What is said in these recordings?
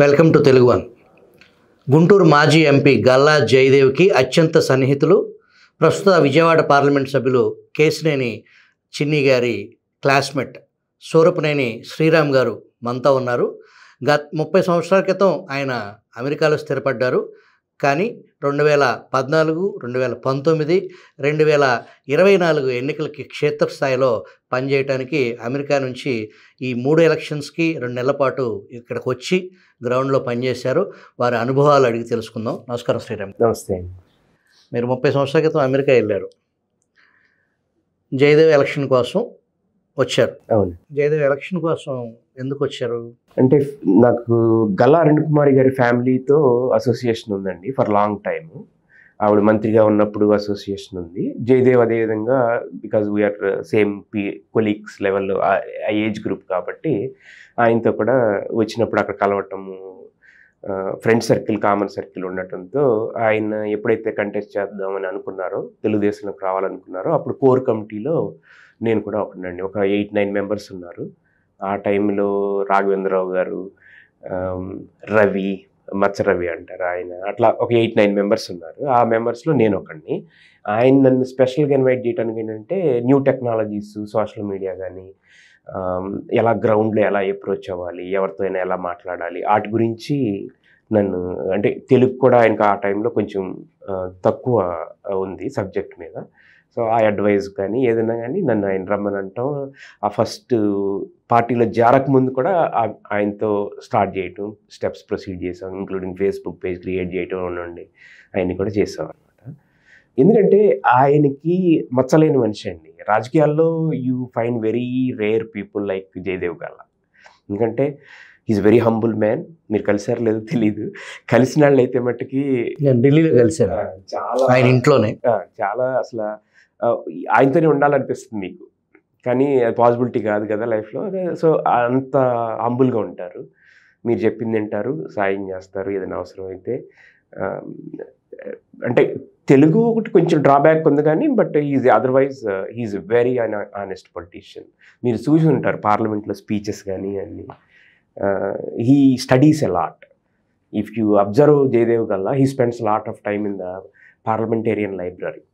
Welcome to Telugu one. Guntur మాజీ MP Galla జయదేవ్కి అత్యంత సన్నిహితులు, ప్రస్తుత విజయవాడ పార్లమెంట్ సభ్యులు కేశినేని చిన్ని గారి క్లాస్మేట్ సూరపనేని శ్రీరామ్ గారు మనతో ఉన్నారు. 30 సంవత్సరాల క్రితం ఆయన అమెరికాలో స్థిరపడ్డారు. కానీ 2014, 2019, 2024 ఎన్నికలకి క్షేత్రస్థాయిలో పనిచేయడానికి అమెరికా నుంచి ఈ 3 ఎలక్షన్స్కి 2 నెలల పాటు ఇక్కడికి వచ్చి గ్రౌండ్లో పనిచేశారు. వారి అనుభవాలు అడిగి తెలుసుకుందాం. నమస్కారం శ్రీరామ్. నమస్తే. మీరు 30 సంవత్సరాల క్రితం అమెరికా వెళ్ళారు, జయదేవ్ ఎలక్షన్ కోసం వచ్చారు. అవును. జయదేవ్ ఎలక్షన్ కోసం ఎందుకు వచ్చారు? అంటే నాకు గల్లా అరుణ్ కుమార్ గారి ఫ్యామిలీతో అసోసియేషన్ ఉందండి ఫర్ లాంగ్ టైమ్. ఆవిడ మంత్రిగా ఉన్నప్పుడు అసోసియేషన్ ఉంది. జయదేవ్ అదేవిధంగా బికాజ్ వీఆర్ సేమ్ కొలీగ్స్ లెవెల్లో ఏజ్ గ్రూప్ కాబట్టి ఆయనతో కూడా వచ్చినప్పుడు అక్కడ కలవటము, ఫ్రెండ్ సర్కిల్, కామన్ సర్కిల్ ఉండటంతో ఆయన ఎప్పుడైతే కంటెస్ట్ చేద్దామని అనుకున్నారో, తెలుగుదేశంలోకి రావాలనుకున్నారో, అప్పుడు కోర్ కమిటీలో నేను కూడా ఒకనండి. ఒక 8-9 మెంబర్స్ ఉన్నారు. ఆ టైంలో రాఘవేంద్రరావు గారు, రవి, మచ్చ రవి అంటారు ఆయన, అట్లా ఒక 8-9 మెంబర్స్ ఉన్నారు. ఆ మెంబర్స్లో నేను ఒకడిని. ఆయన నన్ను స్పెషల్గా ఇన్వైట్ చేయడానికి ఏంటంటే న్యూ టెక్నాలజీస్, సోషల్ మీడియా కానీ, ఎలా గ్రౌండ్లో ఎలా అప్రోచ్ అవ్వాలి, ఎవరితో అయినా ఎలా మాట్లాడాలి, వాటి గురించి నన్ను, అంటే తెలుగు కూడా ఆయనకు ఆ టైంలో కొంచెం తక్కువ ఉంది సబ్జెక్ట్ మీద. సో ఆ అడ్వైజ్ కానీ ఏదైనా కానీ నన్ను ఆయన రమ్మని అంటాం. ఆ ఫస్ట్ పార్టీలో జారకముందు కూడా ఆయనతో స్టార్ట్ చేయటం, స్టెప్స్ ప్రొసీడ్ చేసాం, ఇంక్లూడింగ్ ఫేస్బుక్ పేజ్ క్రియేట్ చేయటం ఉండండి, ఆయన్ని కూడా చేసాం అనమాట. ఎందుకంటే ఆయనకి మచ్చలేని మనిషి అండి. రాజకీయాల్లో you find very rare people like Jayadev Galla. ఎందుకంటే ఈజ్ వెరీ హంబుల్ మ్యాన్. మీరు కలిసారు లేదో తెలీదు. కలిసిన వాళ్ళు అయితే మట్టుకి నేను ఢిల్లీలో కలిసాను, చాలా ఆయన ఇంట్లోనే. చాలా అసలు ఆయనతోనే ఉండాలనిపిస్తుంది మీకు, కానీ అది పాసిబిలిటీ కాదు కదా లైఫ్లో. సో అంత హంబుల్గా ఉంటారు. మీరు చెప్పింది వింటారు, సాయం చేస్తారు ఏదైనా అవసరం అయితే. అంటే తెలుగు ఒకటి కొంచెం డ్రాబ్యాక్ ఉంది కానీ, but is otherwise he is very honest politician. మీరు చూసి ఉంటారు పార్లమెంట్లో స్పీచెస్ కానీ అన్నీ. He studies a lot. If you observe Jayadev Galla, he spends lot of time in the parliamentarian library.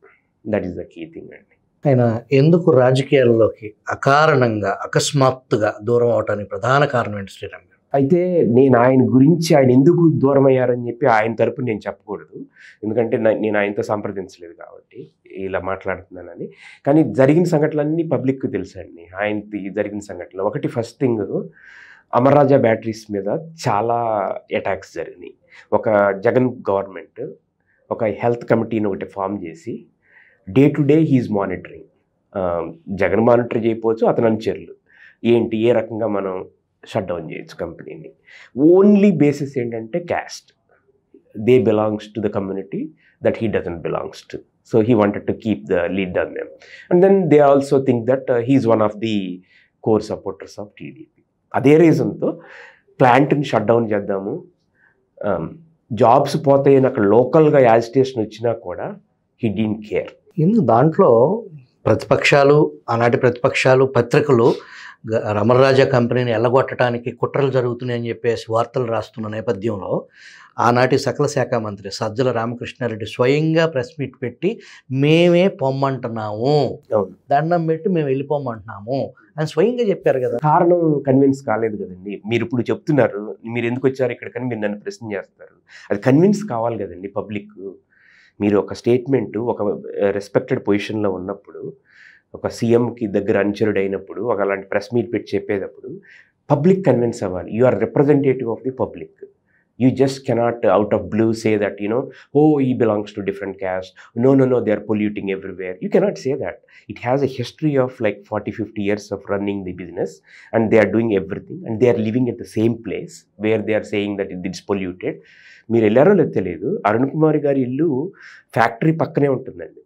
That is the key thing అండి. ఆయన ఎందుకు రాజకీయాల్లోకి అకారణంగా, అకస్మాత్తుగా దూరం అవడానికి ప్రధాన కారణం ఏంటి శ్రీరామ్ గారు? అయితే నేను ఆయన గురించి, ఆయన ఎందుకు దూరం అయ్యారని చెప్పి ఆయన తరపున నేను చెప్పకూడదు, ఎందుకంటే నేను ఆయనతో సంప్రదించలేదు కాబట్టి ఇలా మాట్లాడుతున్నానని. కానీ జరిగిన సంఘటనలన్నీ పబ్లిక్కి తెలుసండి. ఆయనకి జరిగిన సంఘటనలు ఒకటి, ఫస్ట్ థింగ్, అమర్రాజా బ్యాటరీస్ మీద చాలా అటాక్స్ జరిగినాయి. ఒక జగన్ గవర్నమెంట్ ఒక హెల్త్ కమిటీని ఒకటి ఫామ్ చేసి day to day he is monitoring. Jagan monitor చేయకపోవచ్చు, అతని అనుచరులు ఏంటి, ఏ రకంగా మనం షట్ డౌన్ చేయొచ్చు కంపెనీని. ఓన్లీ బేసిస్ ఏంటంటే caste. They belongs to the community that he doesn't belongs to. So he wanted to keep the lead on them. And then they also think that he is one of the core supporters of TDP. అదే రీజన్తో ప్లాంట్ని shut down చేద్దాము, jobs పోతాయని అక్కడ లోకల్గా agitation వచ్చినా కూడా he didn't care. దాంట్లో ప్రతిపక్షాలు, ఆనాటి ప్రతిపక్షాలు, పత్రికలు అమర్రాజా కంపెనీని ఎల్లగొట్టడానికి కుట్రలు జరుగుతున్నాయని చెప్పేసి వార్తలు రాస్తున్న నేపథ్యంలో ఆనాటి సకల శాఖ మంత్రి సజ్జల రామకృష్ణారెడ్డి స్వయంగా ప్రెస్ మీట్ పెట్టి మేమే పొమ్మంటున్నాము, దండం పెట్టి మేము వెళ్ళిపోమంటున్నాము అని స్వయంగా చెప్పారు కదా. కారణం కన్విన్స్ కాలేదు కదండి. మీరు ఇప్పుడు చెప్తున్నారు మీరు ఎందుకు వచ్చారు ఇక్కడికని, మీరు నన్ను ప్రశ్న చేస్తారు. అది కన్విన్స్ కావాలి కదండి పబ్లిక్. మీరు ఒక స్టేట్మెంటు ఒక రెస్పెక్టెడ్ పొజిషన్లో ఉన్నప్పుడు, ఒక సీఎంకి దగ్గర అనుచరుడు అయినప్పుడు, ఒక అలాంటి ప్రెస్ మీట్ పెట్టి చెప్పేటప్పుడు పబ్లిక్ కన్విన్స్ అవ్వాలి. You are representative of the public. You just cannot out of blue say that, you know, oh, he belongs to different caste. No, they are polluting everywhere. You cannot say that. It has a history of like 40-50 years of running the business, and they are doing everything, and they are living at the same place where they are saying that it is polluted. మీరు వెళ్ళారో లేదు తెలియదు, అరుణ్ కుమార్ గారి ఇల్లు factory పక్కనే ఉంటుందండి.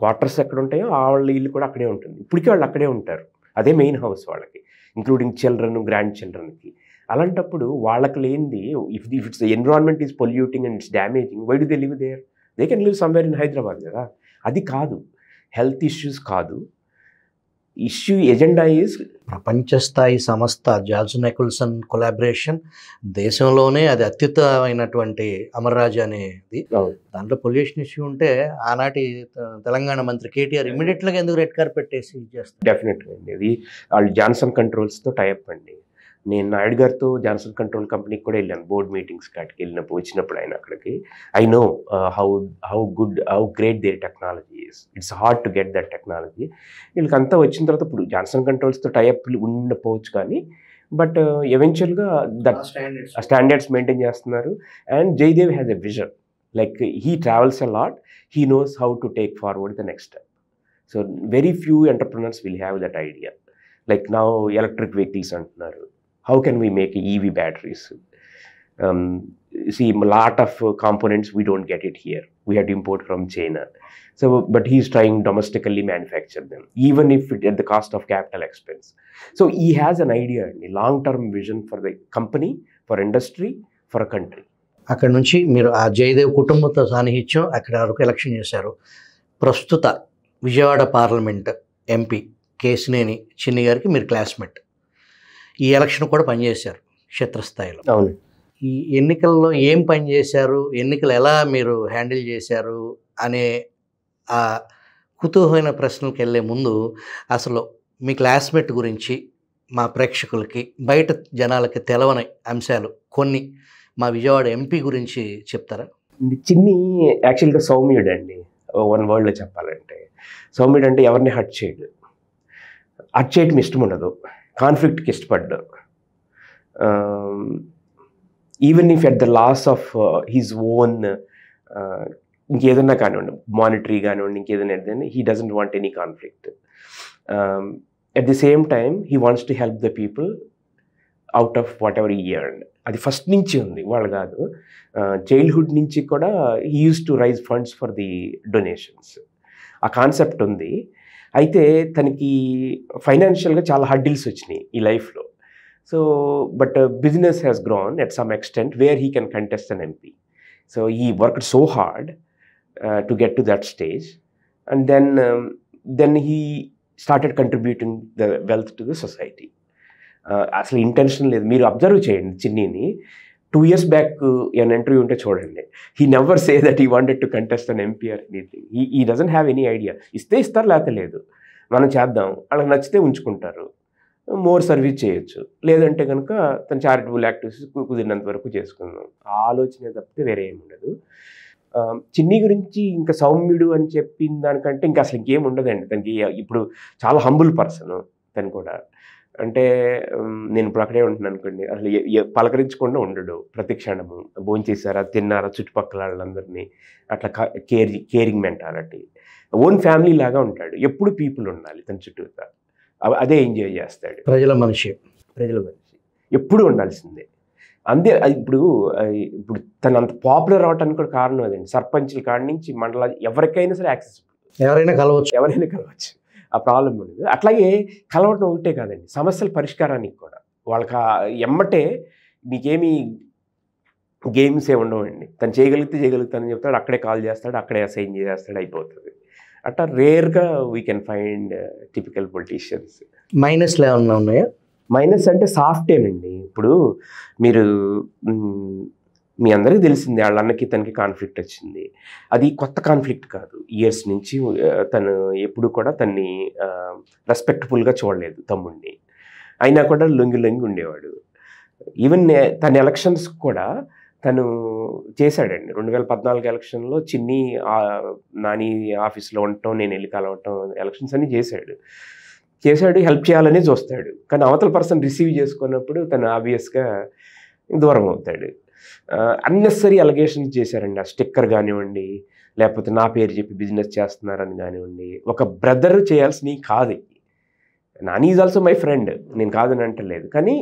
Quarters ఎక్కడ ఉంటాయో వాళ్ళ ఇల్లు కూడా అక్కడే ఉంటుంది. ఇప్పటికీ వాళ్ళు అక్కడే ఉంటారు. అదే మెయిన్ హౌస్ వాళ్ళకి, ఇంక్లూడింగ్ చిల్డ్రన్, గ్రాండ్ చిల్డ్రన్కి. అలాంటప్పుడు వాళ్ళకి లేనిది, if its environment is polluting and it's damaging, why do they live there? They can live somewhere in Hyderabad కదా. అది కాదు, హెల్త్ ఇష్యూస్ కాదు, ఇష్యూ ఎజెండా ఈజ్ ప్రపంచ స్థాయి సంస్థ జాన్స్ నికోల్సన్ కొలాబరేషన్, దేశంలోనే అది అత్యుత్తమైనటువంటి అమర్రాజా అనేది. దాంట్లో పొల్యూషన్ ఇష్యూ ఉంటే ఆనాటి తెలంగాణ మంత్రి కేటీఆర్ ఇమీడియట్గా ఎందుకు రెడ్ కార్పెట్ వేసి చేస్తారు? డెఫినెట్గా అండి. అది వాళ్ళు జాన్సన్ కంట్రోల్స్తో టైప్ అండి. నేను నాయుడు గారితో జాన్సన్ కంట్రోల్ కంపెనీకి కూడా వెళ్ళాను, బోర్డ్ మీటింగ్స్ కాటికి వచ్చినప్పుడు ఆయన అక్కడికి. I know how great their technology is. It's hard to get that technology. వీళ్ళకంతా వచ్చిన తర్వాత ఇప్పుడు జాన్సన్ కంట్రోల్స్తో టైప్ ఉండకపోవచ్చు, కానీ బట్ ఎవెన్చువల్గా దట్ స్టాండర్డ్స్ మెయింటైన్ చేస్తున్నారు. And Jayadev has a vision, like he travels a lot, he knows how to take forward the next step. So very few entrepreneurs will have that idea. Like now electric vehicles అంటున్నారు. How can we make EV batteries? See, a lot of components we don't get it here. We have to import from China. So, but he's trying domestically manufacture them, even if it at the cost of capital expense. So he has an idea, a long-term vision for the company, for industry, for a country. అక్కడ నుంచి మీరు ఆ జయదేవ్ కుటుంబంతో సాన్నిహిత్యం అక్కడ వరకు election చేశారు. ప్రస్తుత విజయవాడ పార్లమెంట్ ఎంపీ కేశినేని చిన్ని గారికి మీరు క్లాస్మేట్. ఈ ఎలక్షన్ కూడా పనిచేశారు క్షేత్రస్థాయిలో. అవును. ఈ ఎన్నికల్లో ఏం పని చేశారు, ఎన్నికలు ఎలా మీరు హ్యాండిల్ చేశారు అనే ఆ కుతూహలమైన ప్రశ్నలకు వెళ్ళే ముందు అసలు మీ క్లాస్మేట్ గురించి మా ప్రేక్షకులకి, బయట జనాలకి తెలవని అంశాలు కొన్ని మా విజయవాడ ఎంపీ గురించి చెప్తారా? చిన్ని యాక్చువల్గా సౌమ్యుడు అండి. వన్ వర్డ్లో చెప్పాలంటే సౌమ్యుడు అంటే ఎవరిని హర్ట్ చేయడు, హర్ట్ చేయడం ఇష్టం ఉండదు, కాన్ఫ్లిక్ట్కి ఇష్టపడ్డు. Even if at the loss of his own ఇంకేదన్నా కానివ్వండి, మానిటరీ కానివ్వండి, ఇంకేదైనా ఏదైనా, he doesn't want any conflict. At the same time he wants to help the people out of whatever he earned. అది ఫస్ట్ నుంచి ఉంది, వాళ్ళు కాదు, చైల్డ్హుడ్ నుంచి కూడా he use to raise funds for the donations. ఆ concept ఉంది. అయితే తనకి ఫైనాన్షియల్గా చాలా హడ్డిల్స్ వచ్చినాయి ఈ లైఫ్లో. So but business has grown at some extent where he can contest an MP. So he worked so hard to get to that stage, and then he started contributing the wealth to the society. అసలు intention లేదు. మీరు observe చేయండి చిన్నీని. 2 years back ఏమైనా interview ఉంటే చూడండి, he never say that he wanted to contest an MP or anything. He doesn't have any idea. ఇస్తే ఇస్తారు, లేకపోతే లేదు, మనం చేద్దాం, వాళ్ళకి నచ్చితే ఉంచుకుంటారు, మోర్ సర్వీస్ చేయొచ్చు, లేదంటే కనుక తన చారిటబుల్ యాక్టివిటీస్ కుదిరినంత వరకు చేసుకుందాం. ఆ ఆలోచన తప్పితే వేరే ఏమి ఉండదు. చిన్ని గురించి ఇంకా సౌమ్యుడు అని చెప్పిన దానికంటే ఇంకా అసలు ఇంకేం ఉండదండి. తనకి ఇప్పుడు చాలా హంబుల్ పర్సన్ తను కూడా. అంటే నేను ఇప్పుడు అక్కడే ఉంటున్నాను అనుకోండి, అసలు పలకరించకుండా ఉండడు. ప్రతి క్షణము భోజనం చేశారా, తిన్నారా, చుట్టుపక్కల వాళ్ళందరినీ అట్లా కేరింగ్ మెంటాలిటీ. ఓన్ ఫ్యామిలీ లాగా ఉంటాడు. ఎప్పుడు పీపుల్ ఉండాలి తన చుట్టూతా, అదే ఎంజాయ్ చేస్తాడు. ప్రజల మనిషి ఎప్పుడు ఉండాల్సిందే. అంతే. ఇప్పుడు తను అంత పాపులర్ అవడానికి కూడా కారణం అదండి. సర్పంచ్ల కాడి నుంచి మండల ఎవరికైనా సరే యాక్సెసిబుల్, ఎవరైనా కలవచ్చు. ఆ ప్రాబ్లం ఉండదు. అట్లాగే కలవటం ఒకటే కాదండి, సమస్యల పరిష్కారానికి కూడా వాళ్ళకి ఎమ్మటే మీకేమీ గేమ్స్ ఏ ఉండవండి. తను చేయగలుగుతానని చెప్తాడు, అక్కడే కాల్ చేస్తాడు, అక్కడే అసైన్ చేస్తాడు, అయిపోతుంది. అట్లా రేర్గా we can find typical politicians. మైనస్లు ఏమన్నా ఉన్నాయా? మైనస్ అంటే సాఫ్టేనండి. ఇప్పుడు మీరు మీ అందరికీ తెలిసింది, వాళ్ళ అన్నకి తనకి కాన్ఫ్లిక్ట్ వచ్చింది. అది కొత్త కాన్ఫ్లిక్ట్ కాదు. ఇయర్స్ నుంచి తను ఎప్పుడు కూడా తన్ని రెస్పెక్ట్ఫుల్గా చూడలేదు తమ్ముడిని. అయినా కూడా లొంగి ఉండేవాడు. ఈవెన్ తన ఎలక్షన్స్ కూడా తను చేశాడండి. 2014 ఎలక్షన్లో చిన్ని నాని ఆఫీస్లో ఉండటం, నేను వెళ్ళి కలవటం, ఎలక్షన్స్ అన్నీ చేశాడు, హెల్ప్ చేయాలని చూస్తాడు. కానీ అవతల పర్సన్ రిసీవ్ చేసుకున్నప్పుడు తను ఆబ్వియస్గా దూరం అవుతాడు. అన్నెసరీ అలిగేషన్స్ చేశారండి. ఆ స్టిక్కర్ కానివ్వండి, లేకపోతే నా పేరు చెప్పి బిజినెస్ చేస్తున్నారని కానివ్వండి. ఒక బ్రదర్ చేయాల్సినవి కాదు. Nani is also my friend, నేను కాదని అంటలేదు. కానీ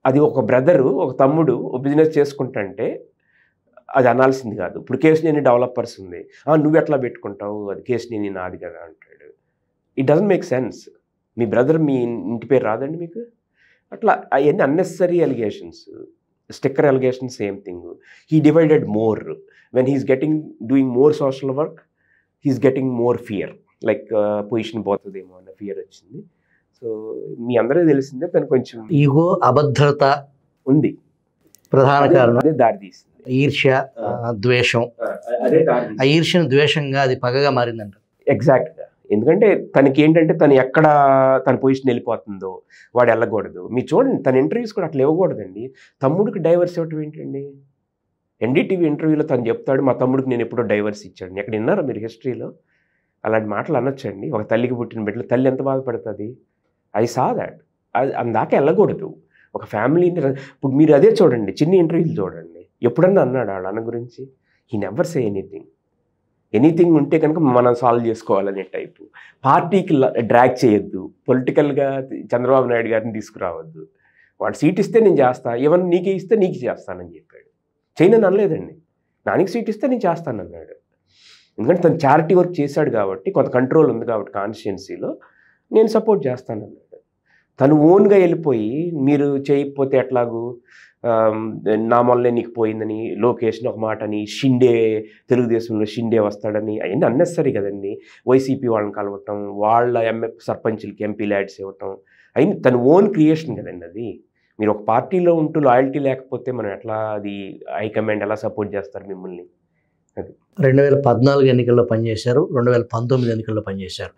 అది ఒక బ్రదరు, ఒక తమ్ముడు బిజినెస్ చేసుకుంటుంటే అది అనాల్సింది కాదు. ఇప్పుడు కేశినేని డెవలపర్స్ ఉంది, నువ్వు ఎట్లా పెట్టుకుంటావు, అది కేశినేని నాది కదా అంటాడు. It doesn't make sense. మీ బ్రదర్ మీ ఇంటి పేరు రాదండి మీకు? అట్లా అవన్నీ unnecessary allegations. Sticker allegation same thing. He divided more. When he's doing more social work, he's getting more fear. Like position పోతుందేమో అన్న ఫియర్ వచ్చింది. సో మీ అందరికీ తెలిసిందే తను కొంచెం ఈగో, అభద్రత ఉంది, ప్రధాన కారణం. అదే దారి తీసింది. ఈర్ష్య, ద్వేషం. అదే ఆ ఈర్ష్యను ద్వేషంగా అది పగగా మారిందంట. ఎగ్జాక్ట్గా. ఎందుకంటే తనకి ఏంటంటే తను ఎక్కడ తన పొజిషన్ వెళ్ళిపోతుందో వాడు వెళ్ళకూడదు. మీరు చూడండి తన ఇంటర్వ్యూస్ కూడా అట్లా ఇవ్వకూడదండి. తమ్ముడికి డైవర్స్ ఇవ్వటం ఏంటండి? ఎన్డీటీవీ ఇంటర్వ్యూలో తను చెప్తాడు మా తమ్ముడికి నేను ఎప్పుడో డైవర్స్ ఇచ్చాడు. ఎక్కడ విన్నారా మీరు హిస్టరీలో? అలాంటి మాటలు అనొచ్చండి. ఒక తల్లికి పుట్టిన బిడ్డలు తల్లి ఎంత బాధపడుతుంది? I saw that. అది అందాక వెళ్ళకూడదు. ఒక ఫ్యామిలీని ఇప్పుడు మీరు అదే చూడండి, చిన్ని ఇంటర్వ్యూలు చూడండి, ఎప్పుడన్నా అన్నాడు వాళ్ళ అన్న గురించి? హీ నెవర్ సే ఎనీథింగ్ ఉంటే కనుక మనం సాల్వ్ చేసుకోవాలనే టైపు. పార్టీకి డ్రాగ్ చేయొద్దు, పొలిటికల్గా చంద్రబాబు నాయుడు గారిని తీసుకురావద్దు. వాడు సీట్ ఇస్తే నేను చేస్తా, ఏమన్నా నీకే ఇస్తే నీకు చేస్తానని చెప్పాడు. చేయనని అనలేదండి. నానికి సీట్ ఇస్తే నేను చేస్తానన్నాడు. ఎందుకంటే తను చారిటీ వర్క్ చేశాడు కాబట్టి, కొంత కంట్రోల్ ఉంది కాబట్టి కాన్స్టిట్యున్సీలో, నేను సపోర్ట్ చేస్తానన్నాడు. తను ఓన్గా వెళ్ళిపోయి మీరు చేయకపోతే ఎట్లాగూ నా వల్లే నీకు పోయిందని లోకేష్ని ఒక మాటని, షిండే తెలుగుదేశంలో షిండే వస్తాడని, అవన్నీ అన్నెసరీ కదండి. వైసీపీ వాళ్ళని కలవటం, వాళ్ళ సర్పంచులకి ఎంపీ ల్యాడ్స్ ఇవ్వటం, అయిన తన ఓన్ క్రియేషన్ కదండి అది. మీరు ఒక పార్టీలో ఉంటూ లాయల్టీ లేకపోతే మనం ఎట్లా అది హైకమాండ్ ఎలా సపోర్ట్ చేస్తారు మిమ్మల్ని? అది 2014 ఎన్నికల్లో పనిచేశారు, 2019 ఎన్నికల్లో పనిచేశారు.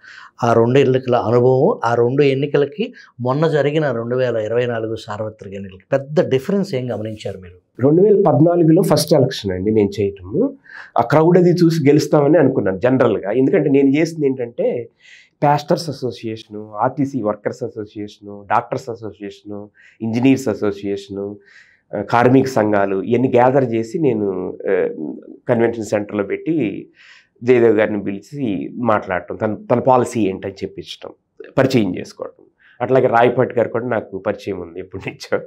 ఆ 2 ఎన్నికల అనుభవం, ఆ 2 ఎన్నికలకి మొన్న జరిగిన 2024 సార్వత్రిక ఎన్నికలకి పెద్ద డిఫరెన్స్ ఏం గమనించారు మీరు? 2014లో ఫస్ట్ ఎలక్షన్ అండి నేను చేయటము. ఆ క్రౌడ్ అది చూసి గెలుస్తామని అనుకున్నాను జనరల్గా. ఎందుకంటే నేను చేసింది ఏంటంటే pastors association, RTC workers association, doctors association, engineers association, కార్మిక సంఘాలు ఇవన్నీ గ్యాదర్ చేసి నేను కన్వెన్షన్ సెంటర్లో పెట్టి జయదేవ్ గారిని పిలిచి మాట్లాడటం, తన పాలసీ ఏంటని చెప్పించడం, పరిచయం చేసుకోవటం. అట్లాగే రాయపాటి గారు కూడా నాకు పరిచయం ఉంది ఎప్పటి నుంచో.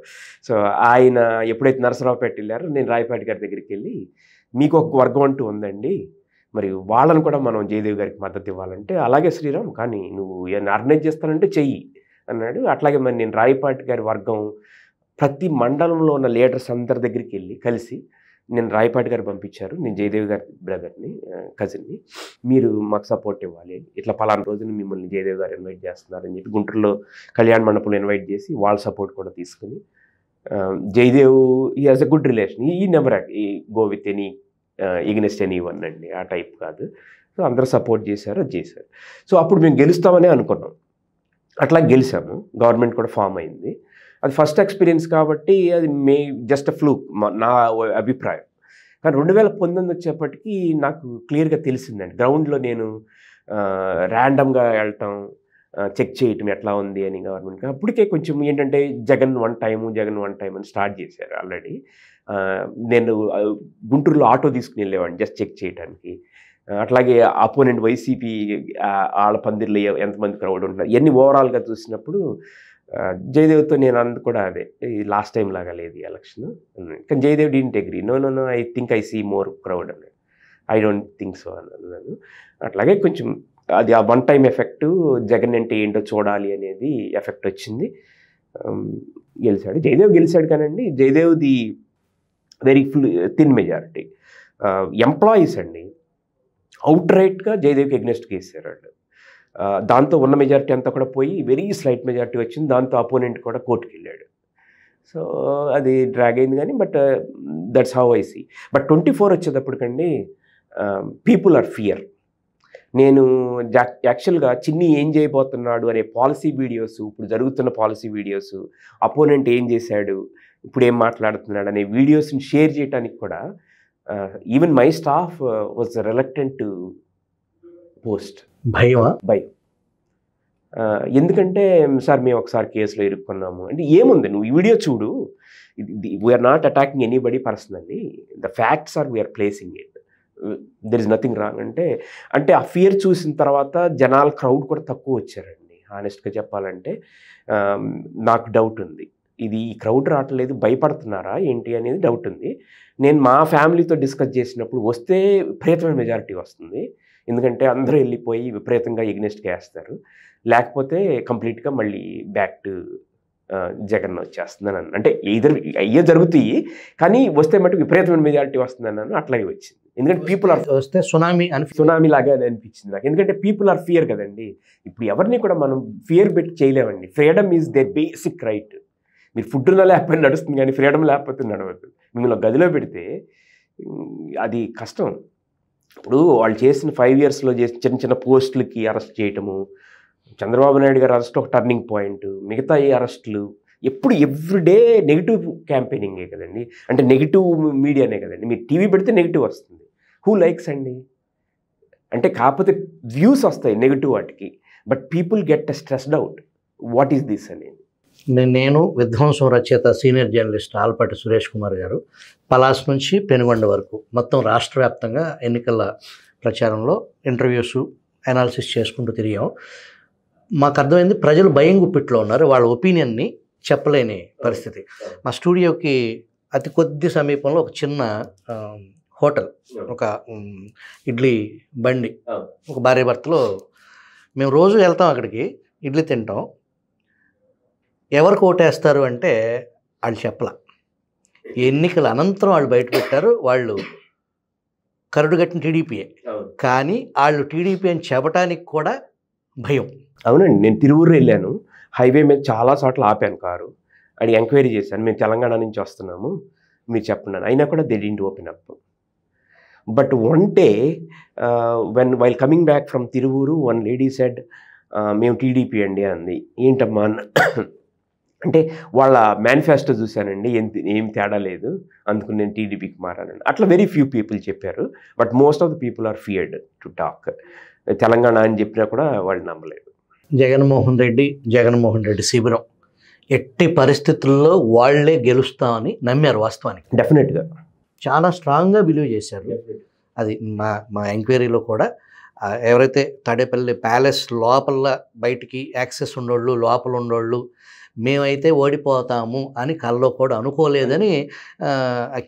సో ఆయన ఎప్పుడైతే నరసరావుపేట వెళ్ళారో నేను రాయపాటి గారి దగ్గరికి వెళ్ళి, మీకు ఒక వర్గం అంటూ ఉందండి, మరి వాళ్ళని కూడా మనం జయదేవ్ గారికి మద్దతు ఇవ్వాలంటే, అలాగే శ్రీరామ్ కానీ నువ్వు ఏమైనా ఆర్గనైజ్ చేస్తానంటే చెయ్యి అన్నాడు. అట్లాగే మరి నేను రాయపాటి గారి వర్గం ప్రతి మండలంలో ఉన్న లీడర్స్ అందరి దగ్గరికి వెళ్ళి కలిసి, నేను రాయపాటి గారు పంపించారు, నేను జయదేవ్ గారి బ్రదర్ని, కజిన్ని, మీరు మాకు సపోర్ట్ ఇవ్వాలి, ఇట్లా పలానా రోజున మిమ్మల్ని జయదేవ్ గారు ఇన్వైట్ చేస్తున్నారని చెప్పి గుంటూరులో కళ్యాణ మండపంలో ఇన్వైట్ చేసి వాళ్ళ సపోర్ట్ కూడా తీసుకుని, జయదేవ్ ఈ హాజ్ ఎ గుడ్ రిలేషన్, ఈ నెవర్ ఈ go with any against any one అండి, ఆ టైప్ కాదు. సో అందరూ సపోర్ట్ చేశారు, అది చేశారు. సో అప్పుడు మేము గెలుస్తామని అనుకున్నాం. అట్లా గెలిచాము, గవర్నమెంట్ కూడా ఫామ్ అయింది. అది ఫస్ట్ ఎక్స్పీరియన్స్ కాబట్టి అది జస్ట్ ఫ్లూక్ నా అభిప్రాయం. కానీ 2019 వచ్చేప్పటికీ నాకు క్లియర్గా తెలిసిందండి. గ్రౌండ్లో నేను ర్యాండమ్గా వెళ్ళటం, చెక్ చేయటం ఎట్లా ఉంది అని గవర్నమెంట్కి. అప్పటికే కొంచెం ఏంటంటే జగన్ వన్ టైం అని స్టార్ట్ చేశారు ఆల్రెడీ. నేను గుంటూరులో ఆటో తీసుకుని వెళ్ళేవాడిని జస్ట్ చెక్ చేయడానికి. అట్లాగే అపోనెంట్ వైసీపీ వాళ్ళ పందిర్లో ఎంతమంది క్రౌడ్ ఉంటారు ఇవన్నీ ఓవరాల్గా చూసినప్పుడు జయదేవ్తో నేను అన్నది కూడా అదే, ఈ లాస్ట్ టైం లాగా లేదు ఈ ఎలక్షన్. కానీ Jayadev didn't agree. No I think I see more crowd అన్నాడు. ఐ డోంట్ థింక్ సో అన్నాను. అట్లాగే కొంచెం అది ఆ వన్ టైం ఎఫెక్ట్, జగన్ అంటే ఏంటో చూడాలి అనేది ఎఫెక్ట్ వచ్చింది. గెలిచాడు, జయదేవ్ గెలిచాడు. కానండి జయదేవ్ది వెరీ థిన్ మెజారిటీ. ఎంప్లాయీస్ అండి అవుట్ రైట్గా జయదేవ్కి ఎగ్నెస్ట్గా వేసారు వాళ్ళు. దాంతో ఉన్న మెజారిటీ అంతా కూడా పోయి వెరీ స్లైట్ మెజారిటీ వచ్చింది. దాంతో అపోనెంట్ కూడా కోర్టుకి వెళ్ళాడు. సో అది డ్రాగ్ అయింది కానీ, but that's how I see. But 24 వచ్చేటప్పటికండి పీపుల్ ఆర్ ఫియర్. నేను యాక్చువల్గా చిన్ని ఏం చేయబోతున్నాడు అనే పాలసీ వీడియోస్, ఇప్పుడు జరుగుతున్న పాలసీ వీడియోస్, అపోనెంట్ ఏం చేశాడు, ఇప్పుడు ఏం మాట్లాడుతున్నాడు అనే వీడియోస్ని షేర్ చేయడానికి కూడా even my staff was reluctant to post. భయం. ఎందుకంటే సార్ మేము ఒకసారి కేసులో ఇరుక్కున్నాము అంటే, ఏముంది నువ్వు ఈ వీడియో చూడు, we are not attacking anybody personally, the facts are we are placing it, there is nothing wrong అంటే ఆ ఫియర్ చూసిన తర్వాత జనాల క్రౌడ్ కూడా తక్కువ వచ్చారండి. హానెస్ట్గా చెప్పాలంటే నాకు డౌట్ ఉంది, ఇది ఈ క్రౌడ్ రావట్లేదు, భయపడుతున్నారా ఏంటి అనేది డౌట్ ఉంది. నేను మా ఫ్యామిలీతో డిస్కస్ చేసినప్పుడు వస్తే విపరీతమైన మెజారిటీ వస్తుంది, ఎందుకంటే అందరూ వెళ్ళిపోయి విపరీతంగా ఎగ్నెస్ట్గా వేస్తారు, లేకపోతే కంప్లీట్గా మళ్ళీ బ్యాక్ టు జగన్ వచ్చేస్తుందని అన్నాను. అంటే అయ్యే జరుగుతాయి, కానీ వస్తే మటుకు విపరీతమైన మెజారిటీ వస్తుంది అన్నాను. అట్లాగే వచ్చింది. ఎందుకంటే పీపుల్ ఆర్ వస్తే సునామీ లాగా అనిపించింది నాకు. ఎందుకంటే పీపుల్ ఆర్ ఫియర్ కదండి. ఇప్పుడు ఎవరిని కూడా మనం ఫియర్ పెట్టి చేయలేమండి. Freedom is their basic right. మీరు ఫుడ్ లేకపోతే నడుస్తుంది, కానీ ఫ్రీడమ్ లేకపోతే నడవద్దు. మిమ్మల్ని గదిలో పెడితే అది కష్టం. ఇప్పుడు వాళ్ళు చేసిన 5 yearsలో చేసిన చిన్న చిన్న పోస్టులకి అరెస్ట్ చేయటము, చంద్రబాబు నాయుడు గారు అరెస్ట్ ఒక టర్నింగ్ పాయింట్, మిగతా ఏ అరెస్టులు ఎప్పుడు ఎవ్రీడే నెగిటివ్ క్యాంపెయినింగే కదండి. అంటే నెగిటివ్ మీడియానే కదండి. మీరు టీవీ పెడితే నెగిటివ్ వస్తుంది. హూ లైక్స్ అండి? అంటే కాకపోతే వ్యూస్ వస్తాయి నెగిటివ్ వాటికి, but people get stressed out. What is this అనేది. నేను విధ్వంసం రచయిత senior journalist all party Suresh Kumar గారు పలాస్ నుంచి పెనుగొండ వరకు మొత్తం రాష్ట్ర వ్యాప్తంగా ఎన్నికల ప్రచారంలో ఇంటర్వ్యూస్ అనాలిసిస్ చేసుకుంటూ తిరిగాం. మాకు అర్థమైంది ప్రజలు భయం గుప్పిట్లో ఉన్నారు. వాళ్ళ ఒపీనియన్ని చెప్పలేని పరిస్థితి. మా స్టూడియోకి అతి కొద్ది సమీపంలో ఒక చిన్న హోటల్, ఒక ఇడ్లీ బండి, ఒక భార్య భర్తలో మేము రోజు వెళ్తాం అక్కడికి, ఇడ్లీ తింటాం. ఎవరికి ఓటేస్తారు అంటే వాళ్ళు చెప్పల. ఎన్నికల అనంతరం వాళ్ళు బయట పెట్టారు, వాళ్ళు కరడుగట్టిన టీడీపీయే, కానీ వాళ్ళు టీడీపీ అని చెప్పడానికి కూడా భయం. అవునండి, నేను తిరువూరు వెళ్ళాను. హైవే మీద చాలా చోట్ల ఆపాను కారు, అది ఎంక్వైరీ చేశాను. మేము తెలంగాణ నుంచి వస్తున్నాము, మీరు చెప్పండి. అయినా కూడా they didn't open up. But one day while coming back from Tiruvuru, one lady said మేము టీడీపీ అండి అంది. ఏంటమ్మా అంటే వాళ్ళ మేనిఫెస్టో చూశానండి, ఏం తేడా లేదు, అందుకు నేను టీడీపీకి మారానండి. అట్లా వెరీ ఫ్యూ పీపుల్ చెప్పారు. But most of the people are feared to talk. Telangana అని చెప్పినా కూడా వాళ్ళు నమ్మలేదు. జగన్మోహన్ రెడ్డి శిబిరం ఎట్టి పరిస్థితుల్లో వాళ్లే గెలుస్తామని నమ్మారు. వాస్తవానికి డెఫినెట్గా చాలా స్ట్రాంగ్గా బిలీవ్ చేశారు. అది మా ఎంక్వైరీలో కూడా ఎవరైతే తాడేపల్లి ప్యాలెస్ లోపల బయటికి యాక్సెస్ ఉండోళ్ళు, లోపల ఉండోళ్ళు మేమైతే ఓడిపోతాము అని కల్లో కూడా అనుకోలేదని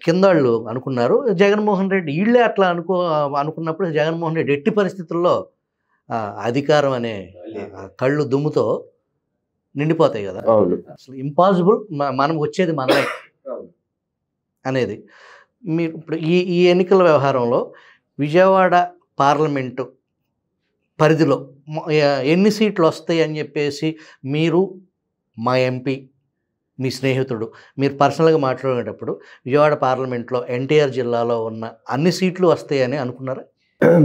కింద వాళ్ళు అనుకున్నారు. జగన్మోహన్ రెడ్డి వీళ్ళే అట్లా అనుకున్నప్పుడు జగన్మోహన్ రెడ్డి ఎట్టి పరిస్థితుల్లో అధికారం అనే కళ్ళు దుమ్ముతో నిండిపోతాయి కదా. అసలు ఇంపాసిబుల్, మనం వచ్చేది మనమే అనేది. మీరు ఇప్పుడు ఈ ఎన్నికల వ్యవహారంలో విజయవాడ పార్లమెంటు పరిధిలో ఎన్ని సీట్లు వస్తాయి అని చెప్పేసి మీరు, మా ఎంపీ, మీ స్నేహితుడు, మీరు పర్సనల్గా మాట్లాడేటప్పుడు విజయవాడ పార్లమెంట్లో ఎన్టీఆర్ జిల్లాలో ఉన్న అన్ని సీట్లు వస్తాయని అనుకున్నారా?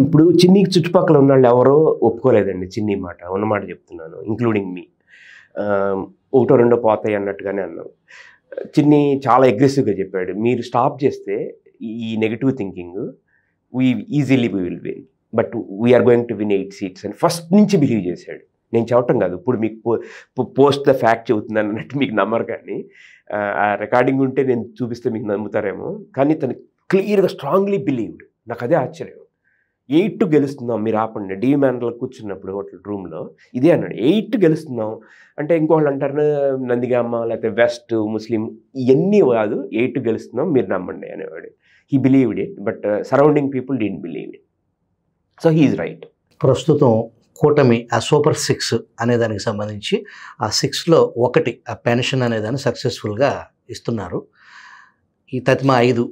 ఇప్పుడు చిన్నీకి చుట్టుపక్కల ఉన్న వాళ్ళు ఎవరో ఒప్పుకోలేదండి చిన్ని మాట, ఉన్నమాట చెప్తున్నాను, ఇంక్లూడింగ్ మీ. 1-2 పోతాయి అన్నట్టుగానే అన్నాం. చిన్ని చాలా అగ్రెసివ్గా చెప్పాడు, మీరు స్టాప్ చేస్తే ఈ negative thinking, easily we will win, but we are going to win 8 seats అని ఫస్ట్ నుంచి బిలీవ్ చేశాడు. నేను చెప్పటం కాదు, ఇప్పుడు మీకు పోస్ట్ ద ఫ్యాక్ట్ చెబుతున్నాను అన్నట్టు మీకు నమ్మరు, కానీ ఆ రికార్డింగ్ ఉంటే నేను చూపిస్తే మీకు నమ్ముతారేమో. కానీ తను క్లియర్గా స్ట్రాంగ్లీ బిలీవ్డ్. నాకు అదే ఆశ్చర్యం. 8 గెలుస్తున్నాం, మీరు ఆపండి. డిమాండ్లో కూర్చున్నప్పుడు హోటల్ రూమ్లో ఇదే అన్నాడు, 8 గెలుస్తున్నాం అంటే. ఇంకోళ్ళు అంటారు నందిగామ లేకపోతే వెస్ట్ ముస్లిం, ఇవన్నీ కాదు, 8 గెలుస్తున్నాం మీరు నమ్మండి అనేవాడు. He believed it, but surrounding people didn't believe it. So he is right. ప్రస్తుతం కూటమి ఆ సూపర్ 6 అనేదానికి సంబంధించి ఆ 6లో ఒకటి ఆ పెన్షన్ అనేదాన్ని సక్సెస్ఫుల్గా ఇస్తున్నారు. ఈ తతిమ 5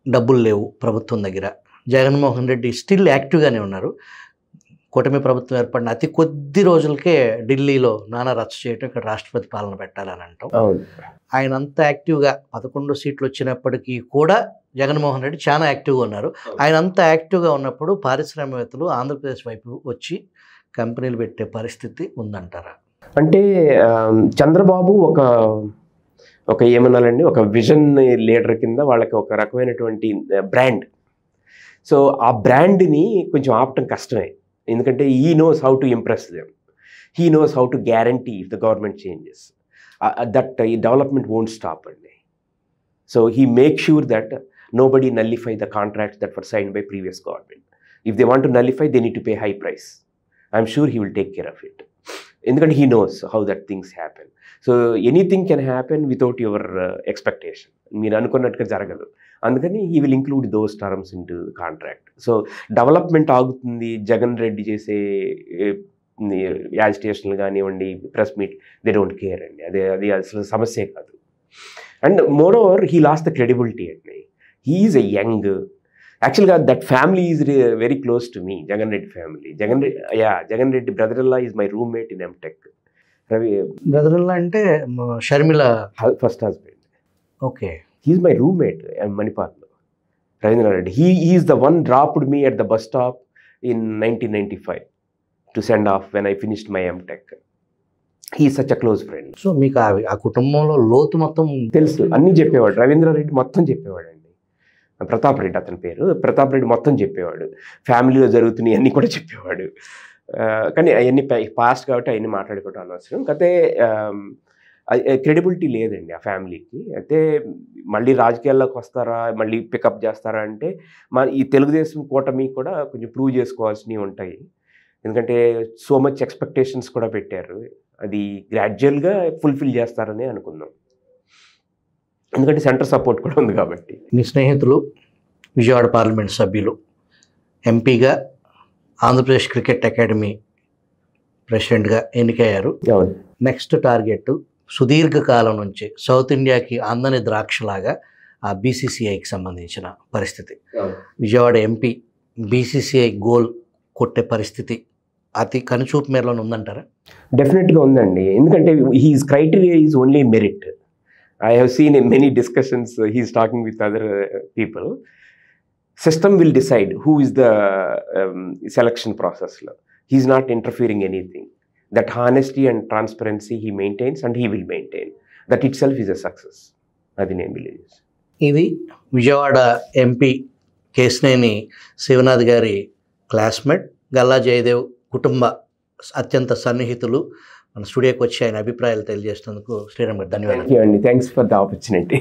డబ్బులు లేవు ప్రభుత్వం దగ్గర. జగన్మోహన్ రెడ్డి స్టిల్ యాక్టివ్గానే ఉన్నారు. కూటమి ప్రభుత్వం ఏర్పడిన అతి కొద్ది రోజులకే ఢిల్లీలో నానా రచ్చ చేయటం, ఇక్కడ రాష్ట్రపతి పాలన పెట్టాలని అంటాం. ఆయన అంత యాక్టివ్గా 11 సీట్లు వచ్చినప్పటికీ కూడా జగన్మోహన్ రెడ్డి చాలా యాక్టివ్గా ఉన్నారు. ఆయన అంత యాక్టివ్గా ఉన్నప్పుడు పారిశ్రామికవేత్తలు ఆంధ్రప్రదేశ్ వైపు వచ్చి కంపెనీలు పెట్టే పరిస్థితి ఉందంటారా? అంటే చంద్రబాబు ఒక ఏమన్నాలండి, ఒక విజన్ లీడర్ కింద వాళ్ళకి ఒక రకమైనటువంటి బ్రాండ్. సో ఆ బ్రాండ్ని కొంచెం ఆపటం కష్టమే, ఎందుకంటే he knows how to impress them, he knows how to guarantee if the government changes that ఈ డెవలప్మెంట్ వోంట్ స్టాప్ అండి. So he make sure that nobody nullify the contracts that were signed by previous government. If they want to nullify, they need to pay high price. I'm sure he will take care of it. ఎందుకంటే he knows how that things happen. So anything can happen without your expectation. మీరు అనుకున్నట్టుగా జరగదు. అందుకని he will include those terms into the contract. So development ఆగుతుంది జగన్ రెడ్డి చేసే యాజిటేషన్లు కానివ్వండి, press meet, they don't care అండి. అది అసలు సమస్యే కాదు. And more over he lost the credibility అండి. హీ ఈజ్ ఎ యంగ్, యాక్చువల్గా that family is very close to me, Jagan Reddy family. Jagan Reddy brother in law is my roommate in MTech. Ravi brother in law అంటే Sharmila first husband. Okay. He's my roommate మణిపాల్లో, Ravindranath Reddy. He is the one dropped me at the bus stop in 1995 to send off when I finished my M.Tech. He is such a close friend. So మీకు ఆ కుటుంబంలో లోతు మొత్తం తెలుసు, అన్నీ చెప్పేవాడు. రవీంద్రారెడ్డి మొత్తం చెప్పేవాడు అండి. ప్రతాప్ రెడ్డి అతని పేరు. ప్రతాప్ రెడ్డి మొత్తం చెప్పేవాడు, ఫ్యామిలీలో జరుగుతున్నాయి అన్నీ కూడా చెప్పేవాడు. కానీ అవన్నీ పాస్ట్ కాబట్టి అవన్నీ మాట్లాడుకోవడం అనవసరం. కాకపోతే క్రెడిబిలిటీ లేదండి ఆ ఫ్యామిలీకి. అయితే మళ్ళీ రాజకీయాల్లోకి వస్తారా, మళ్ళీ పికప్ చేస్తారా అంటే ఈ తెలుగుదేశం కూటమి కూడా కొంచెం ప్రూవ్ చేసుకోవాల్సినవి ఉంటాయి. ఎందుకంటే సో మచ్ ఎక్స్పెక్టేషన్స్ కూడా పెట్టారు. అది గ్రాడ్యువల్గా ఫుల్ఫిల్ చేస్తారని అనుకుందాం, ఎందుకంటే సెంటర్ సపోర్ట్ కూడా ఉంది కాబట్టి. మీ స్నేహితులు విజయవాడ పార్లమెంట్ సభ్యులు, ఎంపీగా ఆంధ్రప్రదేశ్ క్రికెట్ అకాడమీ ప్రెసిడెంట్గా ఎన్నికయ్యారు. నెక్స్ట్ టార్గెట్ సుదీర్ఘకాలం నుంచి సౌత్ ఇండియాకి అందని ద్రాక్షలాగా ఆ బీసీసీఐకి సంబంధించిన పరిస్థితి. విజయవాడ ఎంపీ బీసీసీఐ గోల్ కొట్టే పరిస్థితి అతి కనుచూపు మేరలో ఉందంటారా? డెఫినెట్గా ఉందండి. ఎందుకంటే he's criteria is only merit. I have seen in many discussions he's talking with other people. System will decide who is the selection ప్రాసెస్లో. He's not interfering anything. That honesty and transparency he maintains and he will maintain. That itself is a success. అది నేను believe చేస్తాను. ఇది Vijayawada MP Kesineni Sivanath గారి classmate, Galla Jayadev కుటుంబ అత్యంత సన్నిహితులు మన స్టూడియోకి వచ్చి ఆయన అభిప్రాయాలు తెలియజేసినందుకు శ్రీరామ్ గారు ధన్యవాదాలు. Thanks for the opportunity.